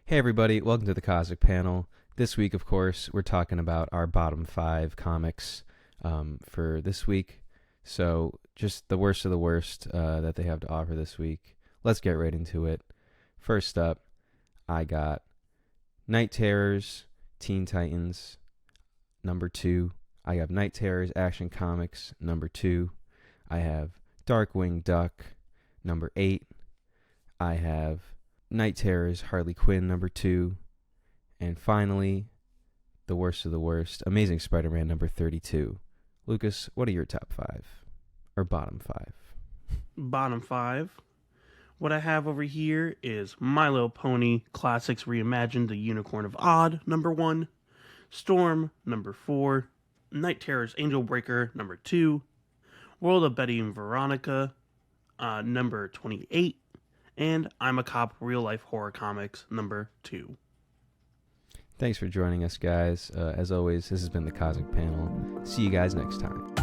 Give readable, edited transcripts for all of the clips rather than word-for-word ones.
Hey everybody, welcome to the Cosmic Panel. This week, of course, we're talking about our bottom 5 comics for this week. So, just the worst of the worst that they have to offer this week. Let's get right into it. First up, I got Night Terrors, Teen Titans, number 2. I have Night Terrors Action Comics, number 2. I have Darkwing Duck, number 8. I have Night Terrors Harley Quinn, number 2. And finally, the worst of the worst, Amazing Spider-Man, number 32. Lucas, what are your top 5? Or bottom 5? Bottom 5. What I have over here is My Little Pony Classics Reimagined, The Unicorn of Odd, number 1. Storm, number 4. Night Terrors Angel Breaker, number 2. World of Betty and Veronica, number 28. And I'm a Cop Real Life Horror Comics, number 2. Thanks for joining us, guys. As always, this has been the Cosmic Panel. See you guys next time.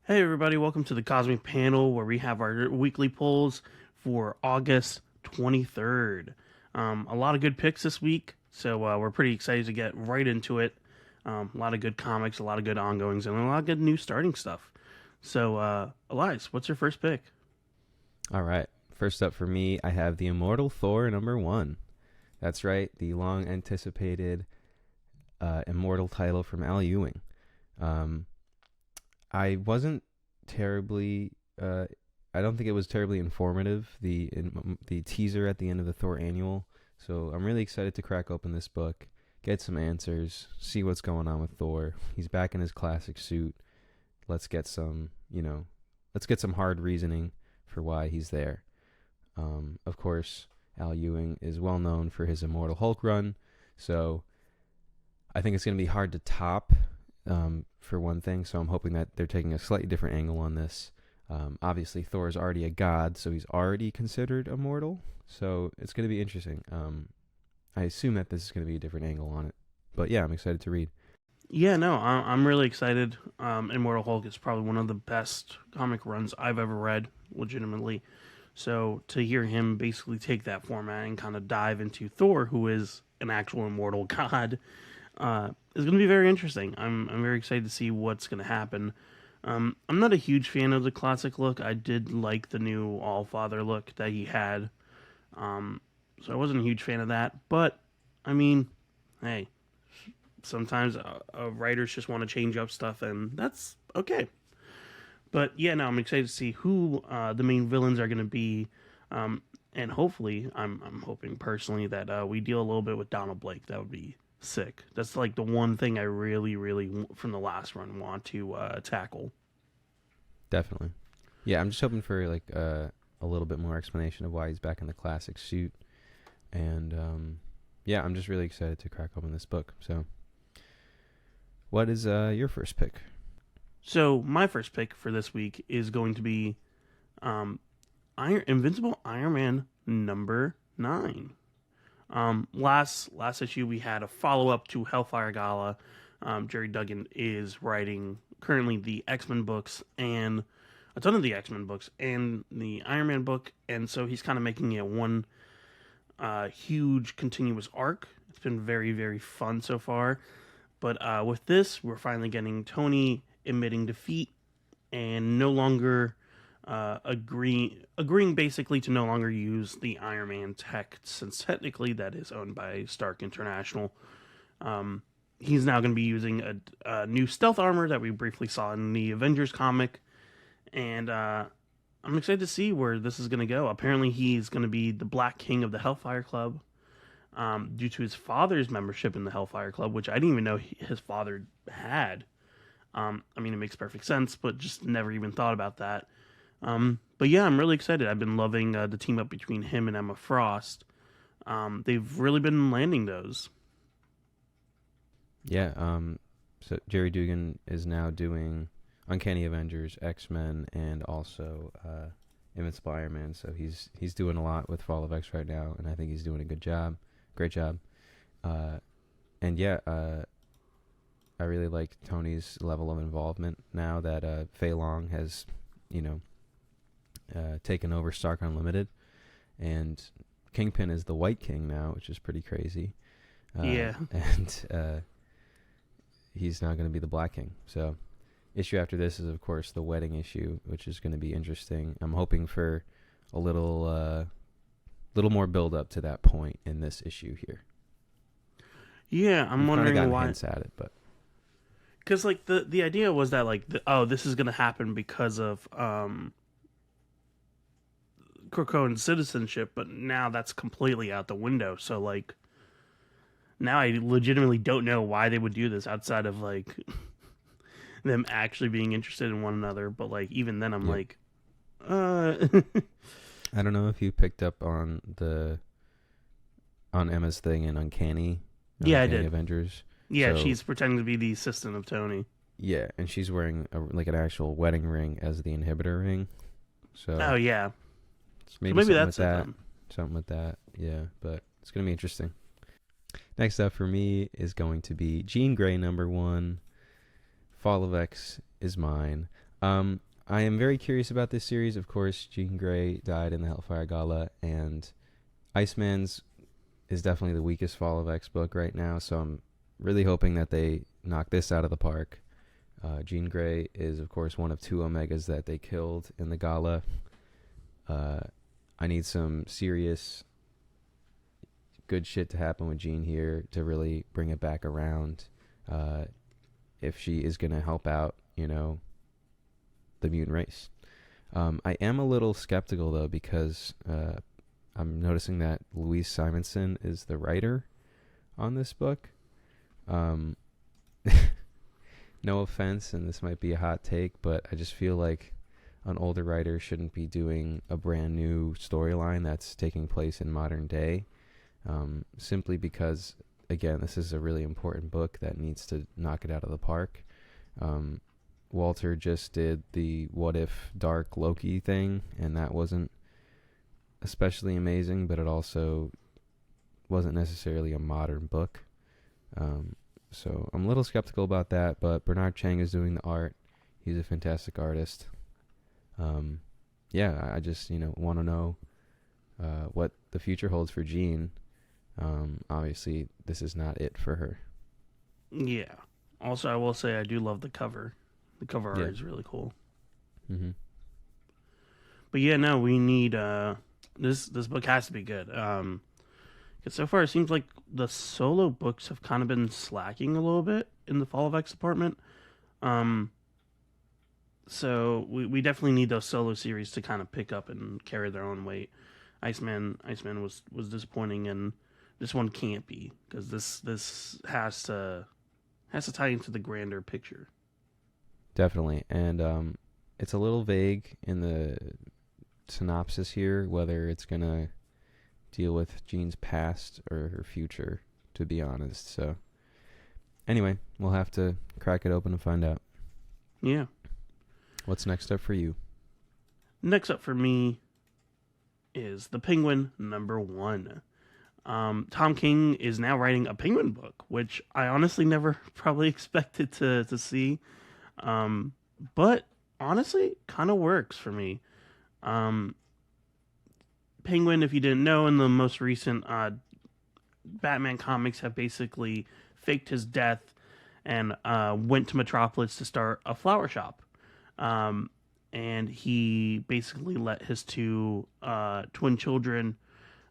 Hey everybody, welcome to the Cosmic Panel, where we have our weekly polls for August 23rd. A lot of good picks this week, so we're pretty excited to get right into it. A lot of good comics, a lot of good ongoings, and a lot of good new starting stuff. So, Elias, what's your first pick? All right. First up for me, I have The Immortal Thor, number 1. That's right, the long-anticipated Immortal title from Al Ewing. I wasn't terribly... I don't think it was terribly informative, the teaser at the end of the Thor annual. So I'm really excited to crack open this book, get some answers, see what's going on with Thor. He's back in his classic suit. Let's get some hard reasoning for why he's there. Of course, Al Ewing is well known for his Immortal Hulk run, so I think it's going to be hard to top, for one thing, so I'm hoping that they're taking a slightly different angle on this. Obviously, Thor is already a god, so he's already considered immortal, so it's going to be interesting. I assume that this is going to be a different angle on it, but yeah, I'm excited to read. Yeah, no, I'm really excited. Immortal Hulk is probably one of the best comic runs I've ever read, legitimately. So to hear him basically take that format and kind of dive into Thor, who is an actual immortal god, is going to be very interesting. I'm very excited to see what's going to happen. I'm not a huge fan of the classic look. I did like the new All-Father look that he had. So I wasn't a huge fan of that. But, I mean, hey, sometimes writers just want to change up stuff, and that's okay. But yeah, no, I'm excited to see who the main villains are going to be, and hopefully, I'm hoping personally that we deal a little bit with Donald Blake. That would be sick. That's like the one thing I really, from the last run, want to tackle. Definitely. Yeah, I'm just hoping for like a little bit more explanation of why he's back in the classic suit, and yeah, I'm just really excited to crack open this book. So, what is your first pick? So my first pick for this week is going to be Invincible Iron Man number 9. Last issue we had a follow-up to Hellfire Gala. Jerry Duggan is writing currently the X-Men books and a ton of the X-Men books and the Iron Man book, and so he's kind of making it one huge continuous arc. It's been very, very fun so far. But with this, we're finally getting Tony admitting defeat and no longer agreeing basically to no longer use the Iron Man tech, since technically that is owned by Stark International. He's now going to be using a new stealth armor that we briefly saw in the Avengers comic, and I'm excited to see where this is going to go. Apparently he's going to be the Black King of the Hellfire Club, due to his father's membership in the Hellfire Club, which I didn't even know his father had. I mean, it makes perfect sense, but just never even thought about that. But yeah, I'm really excited. I've been loving the team up between him and Emma Frost. They've really been landing those. Yeah, so Jerry Duggan is now doing Uncanny Avengers, X-Men, and also Invincible Iron Man. So he's doing a lot with Fall of X right now, and I think he's doing a good job. Great job. And yeah, I really like Tony's level of involvement now that Fei Long has, taken over Stark Unlimited, and Kingpin is the White King now, which is pretty crazy. Yeah. And he's now going to be the Black King. So issue after this is, of course, the wedding issue, which is going to be interesting. I'm hoping for a little more build up to that point in this issue here. Yeah, I'm We've wondering gotten why. hints at it, but Because like the idea was that like this is gonna happen because of Krakoan's citizenship, but now that's completely out the window. So like now I legitimately don't know why they would do this outside of like them actually being interested in one another. But like even then, I'm like, I don't know if you picked up on Emma's thing in Uncanny. Yeah, I Uncanny did. Avengers. Yeah, So- she's pretending to be the assistant of Tony. Yeah, and she's wearing like an actual wedding ring as the inhibitor ring. So Oh yeah, maybe so maybe something that's with it that. then. Something with that. Yeah, but it's gonna be interesting. Next up for me is going to be Jean Grey #1. Fall of X is mine. I am very curious about this series. Of course, Jean Grey died in the Hellfire Gala, and Iceman's is definitely the weakest Fall of X book right now, so I'm really hoping that they knock this out of the park. Jean Grey is, of course, one of 2 Omegas that they killed in the Gala. I need some serious good shit to happen with Jean here to really bring it back around. If she is going to help out, the mutant race. I am a little skeptical, though, because I'm noticing that Louise Simonson is the writer on this book. No offense, and this might be a hot take, but I just feel like an older writer shouldn't be doing a brand new storyline that's taking place in modern day, simply because, again, this is a really important book that needs to knock it out of the park. Walter just did the What If Dark Loki thing, and that wasn't especially amazing, but it also wasn't necessarily a modern book. So I'm a little skeptical about that, but Bernard Chang is doing the art. He's a fantastic artist. I just, want to know what the future holds for Jean. Obviously, this is not it for her. Yeah. Also, I will say I do love the cover. The cover art Yeah. is really cool. Mm-hmm. But yeah, no, we need this book has to be good. Because so far it seems like the solo books have kind of been slacking a little bit in the Fall of X department. So we definitely need those solo series to kind of pick up and carry their own weight. Iceman was disappointing, and this one can't be, because this has to tie into the grander picture. Definitely. And it's a little vague in the synopsis here whether it's going to deal with Jean's past or her future, to be honest. So anyway, we'll have to crack it open and find out. Yeah. What's next up for you? Next up for me is The Penguin #1. Tom King is now writing a Penguin book, which I honestly never probably expected to see. But honestly, kind of works for me. Penguin, if you didn't know, in the most recent Batman comics, have basically faked his death and went to Metropolis to start a flower shop. And he basically let his 2 twin children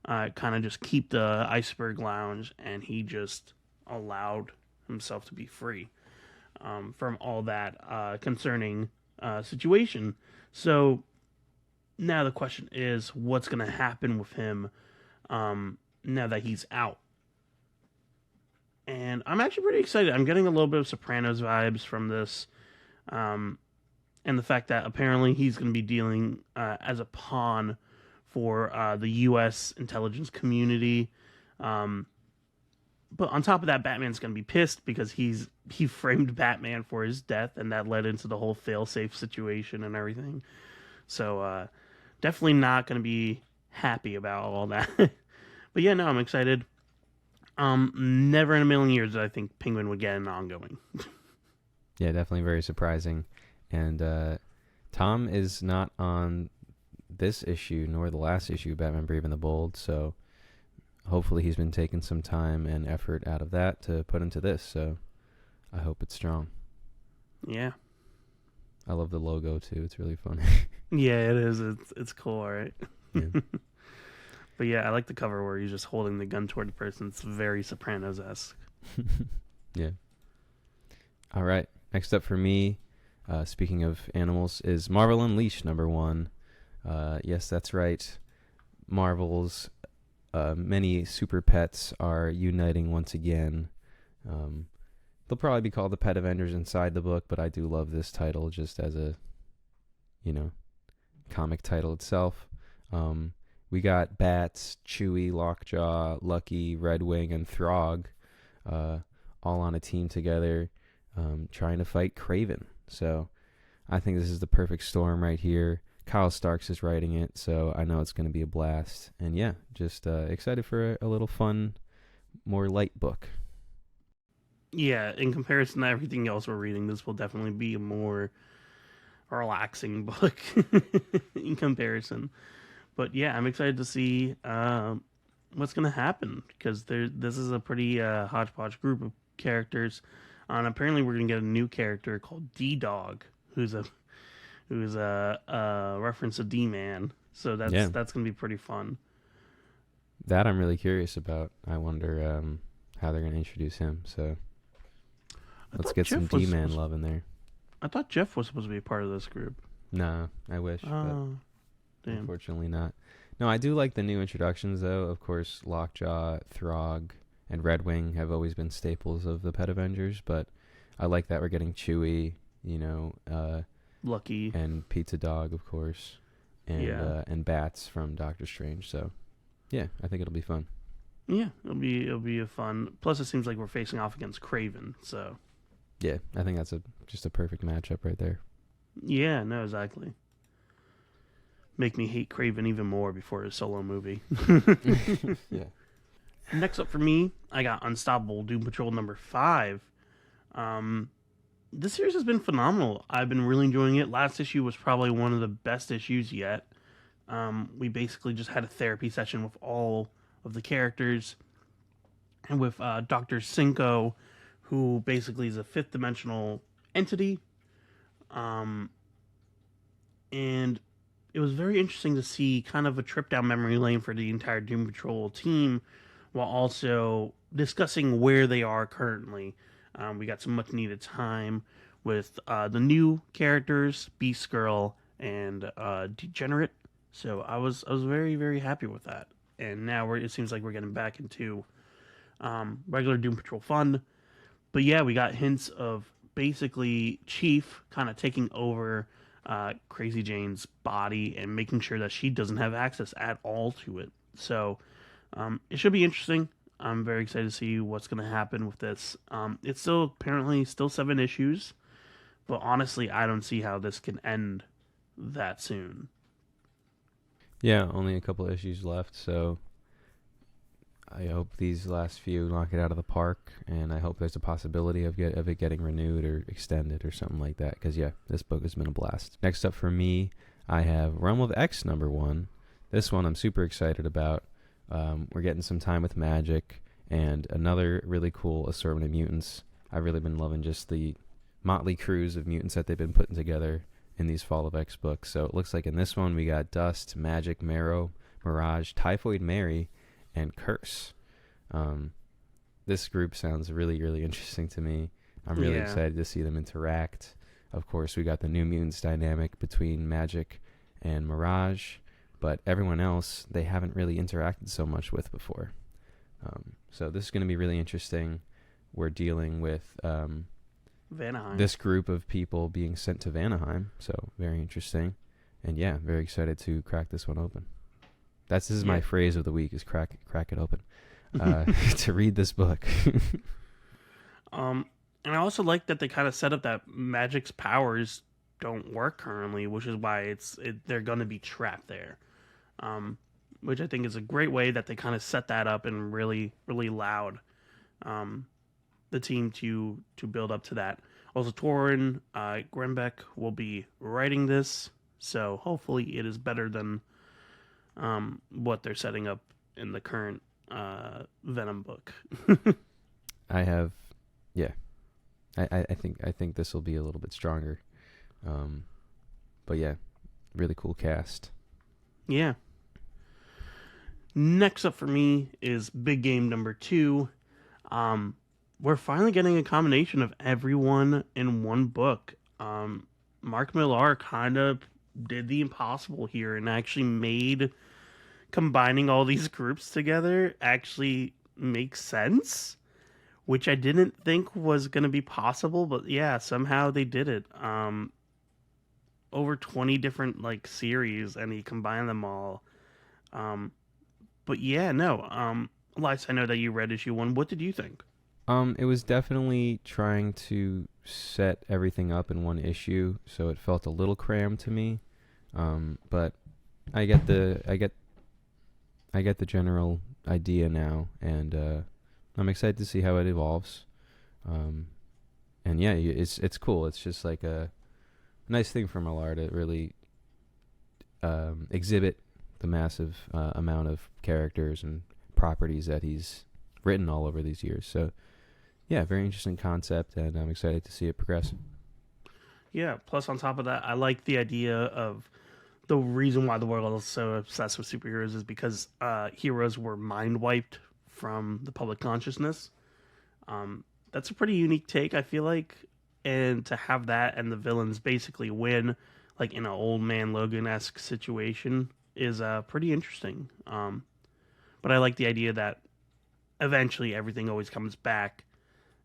kind of just keep the Iceberg Lounge, and he just allowed himself to be free from all that concerning situation. So now the question is, what's going to happen with him now that he's out? And I'm actually pretty excited. I'm getting a little bit of Sopranos vibes from this. And the fact that apparently he's going to be dealing as a pawn for the U.S. intelligence community. But on top of that, Batman's going to be pissed because he framed Batman for his death, and that led into the whole failsafe situation and everything. So definitely not going to be happy about all that. But yeah, no, I'm excited. Never in a million years did I think Penguin would get an ongoing. Yeah, definitely very surprising. And Tom is not on this issue nor the last issue, Batman Brave and the Bold. So hopefully he's been taking some time and effort out of that to put into this. So I hope it's strong. Yeah. I love the logo too. It's really funny. Yeah, it is. It's cool, right? Yeah. But yeah, I like the cover where he's just holding the gun toward the person. It's very Sopranos-esque. Yeah. All right. Next up for me, speaking of animals, is Marvel Unleashed #1. Yes, that's right. Marvel's many super pets are uniting once again. They'll probably be called the Pet Avengers inside the book, but I do love this title just as a, comic title itself. We got Bats, Chewie, Lockjaw, Lucky, Redwing, and Throg all on a team together trying to fight Kraven. So I think this is the perfect storm right here. Kyle Starks is writing it, so I know it's going to be a blast. And yeah, just excited for a little fun, more light book. Yeah, in comparison to everything else we're reading, this will definitely be a more relaxing book in comparison. But yeah, I'm excited to see what's going to happen because this is a pretty hodgepodge group of characters. And apparently, we're going to get a new character called D-Dog, who's a reference to D-Man. So that's going to be pretty fun. That I'm really curious about. I wonder how they're going to introduce him. So let's get some D-Man love in there. I thought Jeff was supposed to be a part of this group. No, I wish, but Damn. Unfortunately not. No, I do like the new introductions, though. Of course, Lockjaw, Throg, and Redwing have always been staples of the Pet Avengers, but I like that we're getting Chewie, Lucky, and Pizza Dog, of course, and Bats from Doctor Strange. So, yeah, I think it'll be fun. Yeah, it'll be a fun. Plus, it seems like we're facing off against Kraven, so. Yeah, I think that's just a perfect matchup right there. Yeah, no, exactly. Make me hate Kraven even more before his solo movie. Yeah. Next up for me, I got Unstoppable Doom Patrol #5. This series has been phenomenal. I've been really enjoying it. Last issue was probably one of the best issues yet. We basically just had a therapy session with all of the characters and with Dr. Cinco, who basically is a fifth dimensional entity. And it was very interesting to see kind of a trip down memory lane for the entire Doom Patrol team while also discussing where they are currently. We got some much needed time with the new characters, Beast Girl and Degenerate. So I was very, very happy with that. And now it seems like we're getting back into regular Doom Patrol fun. But yeah, we got hints of basically Chief kind of taking over Crazy Jane's body and making sure that she doesn't have access at all to it. So it should be interesting. I'm very excited to see what's going to happen with this. It's apparently still 7 issues, but honestly, I don't see how this can end that soon. Yeah, only a couple issues left, so I hope these last few knock it out of the park, and I hope there's a possibility of it getting renewed or extended or something like that, because, yeah, this book has been a blast. Next up for me, I have Realm of X #1. This one I'm super excited about. We're getting some time with magic and another really cool assortment of mutants. I've really been loving just the motley crews of mutants that they've been putting together in these Fall of X books. So it looks like in this one we got Dust, Magic, Marrow, Mirage, Typhoid Mary, and Curse. This group sounds really, really interesting to me. I'm really excited to see them interact. Of course, we got the New Mutants dynamic between Magic and Mirage, but everyone else they haven't really interacted so much with before. So this is going to be really interesting. We're dealing with Vanaheim. This group of people being sent to Vanaheim, so very interesting. And yeah, very excited to crack this one open. This is my phrase of the week, is crack it open. To read this book. And I also like that they kind of set up that Magic's powers don't work currently, which is why they're going to be trapped there. Which I think is a great way that they kind of set that up and really, really allowed the team to build up to that. Also, Torrin Grembeck will be writing this, So hopefully it is better than what they're setting up in the current Venom book. I have, yeah. I think this will be a little bit stronger. But yeah, really cool cast. Yeah. Next up for me is Big Game number 2. We're finally getting a combination of everyone in one book. Mark Millar kind of did the impossible here and actually made combining all these groups together actually make sense, which I didn't think was going to be possible, but yeah, somehow they did it. Over 20 different like series and he combined them all. Um, but yeah, no. Elias, I know that you read issue 1. What did you think? It was definitely trying to set everything up in one issue, so it felt a little crammed to me. But I get the general idea now, and I'm excited to see how it evolves. And yeah, it's cool. It's just like a nice thing for Millar to really exhibit the massive amount of characters and properties that he's written all over these years. So yeah, very interesting concept, and I'm excited to see it progress. Yeah, plus on top of that, I like the idea of the reason why the world is so obsessed with superheroes is because heroes were mind wiped from the public consciousness. That's a pretty unique take, I feel like. And to have that and the villains basically win, like in an old man Logan esque situation, is pretty interesting. But I like the idea that eventually everything always comes back,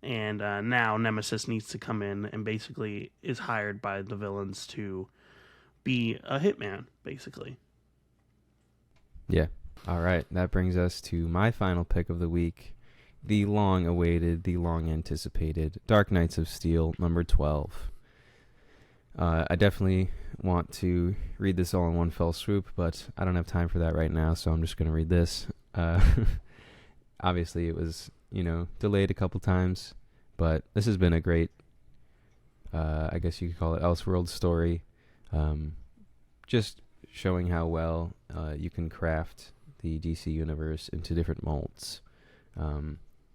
and now Nemesis needs to come in and basically is hired by the villains to be a hitman, basically. Yeah. All right. That brings us to my final pick of the week. The long-awaited, the long-anticipated Dark Knights of Steel, number 12. I definitely want to read this all in one fell swoop, but I don't have time for that right now, so I'm just going to read this. Obviously, it was, delayed a couple times, but this has been a great, I guess you could call it Elseworld story. Just showing how well you can craft the DC universe into different molds.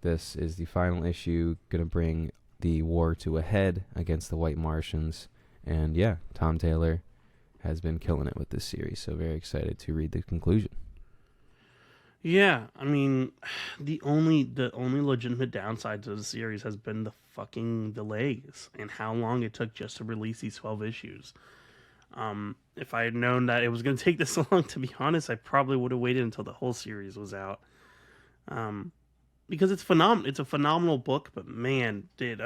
This is the final issue, going to bring the war to a head against the White Martians. And yeah, Tom Taylor has been killing it with this series, so very excited to read the conclusion. Yeah, I mean, the only legitimate downside to the series has been the fucking delays and how long it took just to release these 12 issues. If I had known that it was going to take this long, to be honest, I probably would have waited until the whole series was out. Because it's a phenomenal book, but man, did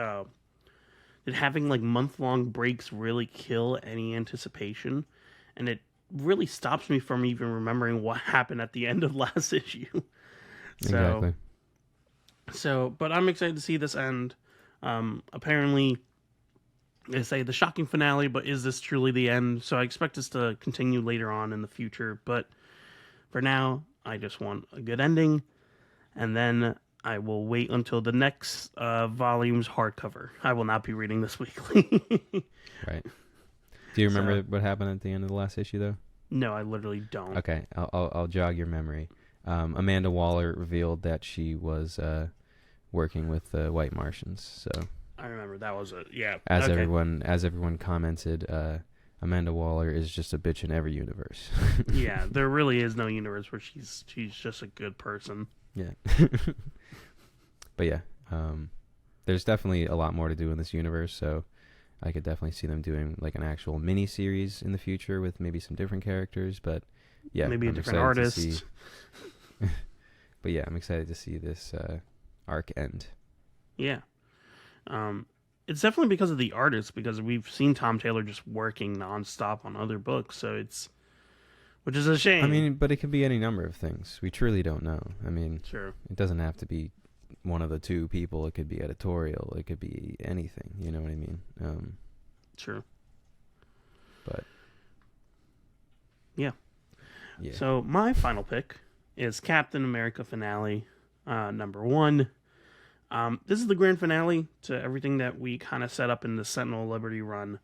having like month-long breaks really kill any anticipation, and it really stops me from even remembering what happened at the end of last issue. Exactly. But I'm excited to see this end. Apparently, they say the shocking finale, but is this truly the end? So I expect this to continue later on in the future. But for now, I just want a good ending, and then I will wait until the next volume's hardcover. I will not be reading this weekly. Right. Do you remember what happened at the end of the last issue, though? No, I literally don't. Okay, I'll jog your memory. Amanda Waller revealed that she was working with the White Martians. So I remember that was a yeah. As everyone commented, Amanda Waller is just a bitch in every universe. Yeah, there really is no universe where she's just a good person. Yeah. But yeah, there's definitely a lot more to do in this universe, so I could definitely see them doing like an actual mini series in the future with maybe some different characters, but yeah, maybe a different artist. But yeah, I'm excited to see this arc end. Yeah. It's definitely because of the artist, because we've seen Tom Taylor just working nonstop on other books, which is a shame. I mean, but it could be any number of things. We truly don't know. I mean, sure. It doesn't have to be one of the two people. It could be editorial. It could be anything. You know what I mean? True. But yeah. So my final pick is Captain America finale, number 1. This is the grand finale to everything that we kind of set up in the Sentinel Liberty run.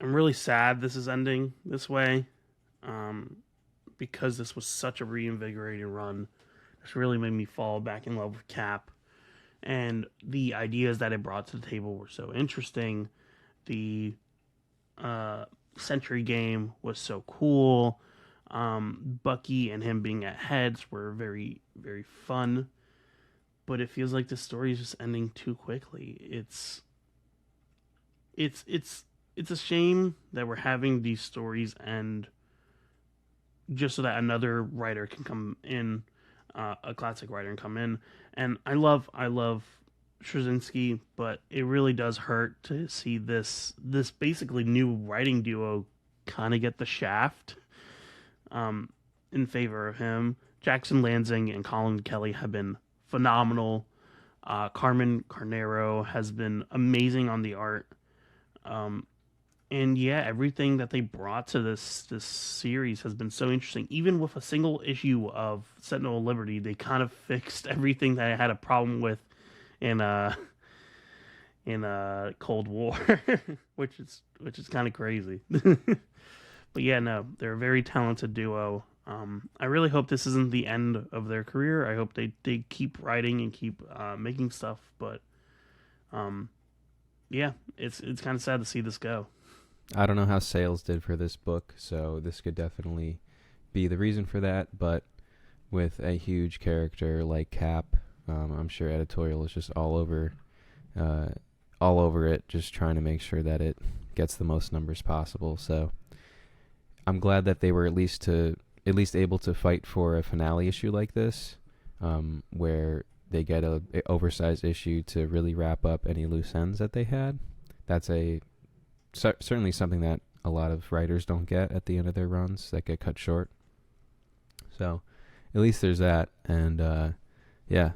I'm really sad this is ending this way, um, because this was such a reinvigorating run. This really made me fall back in love with Cap, and the ideas that it brought to the table were so interesting. The Sentry game was so cool. Bucky and him being at heads were very, very fun. But it feels like the story is just ending too quickly. It's it's it's a shame that we're having these stories end just so that another writer can come in, a classic writer, and come in. And I love Straczynski, but it really does hurt to see this basically new writing duo kind of get the shaft, um, in favor of him. Jackson Lansing and Colin Kelly have been phenomenal. Carmen Carnero has been amazing on the art. Um, and yeah, everything that they brought to this series has been so interesting. Even with a single issue of Sentinel of Liberty, they kind of fixed everything that I had a problem with in Cold War, which is kind of crazy. But yeah, no, they're a very talented duo. I really hope this isn't the end of their career. I hope they keep writing and keep making stuff. But yeah, it's kind of sad to see this go. I don't know how sales did for this book, so this could definitely be the reason for that. But with a huge character like Cap, I'm sure editorial is just all over it, just trying to make sure that it gets the most numbers possible. So I'm glad that they were at least able to fight for a finale issue like this, where they get a oversized issue to really wrap up any loose ends that they had. That's certainly something that a lot of writers don't get at the end of their runs, that get cut short. So at least there's that, and yeah,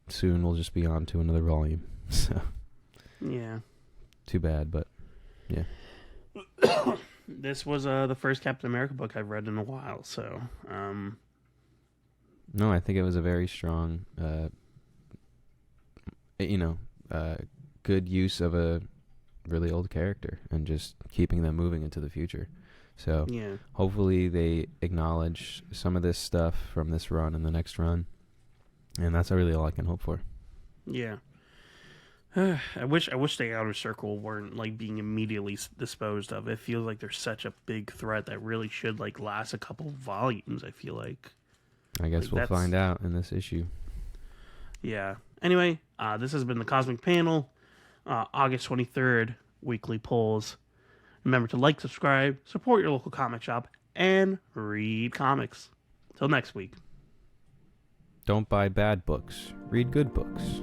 soon we'll just be on to another volume. So Yeah. too bad, but yeah. This was the first Captain America book I've read in a while, so No, I think it was a very strong, good use of a really old character and just keeping them moving into the future. So yeah. hopefully they acknowledge some of this stuff from this run and the next run, and that's really all I can hope for. Yeah. I wish the Outer Circle weren't like being immediately disposed of. It feels like they're such a big threat that really should like last a couple volumes. I feel like. I guess we'll find out in this issue. Yeah. Anyway, this has been the Cosmic Panel, August 23rd, weekly polls. Remember to like, subscribe, support your local comic shop, and read comics. Till next week. Don't buy bad books. Read good books.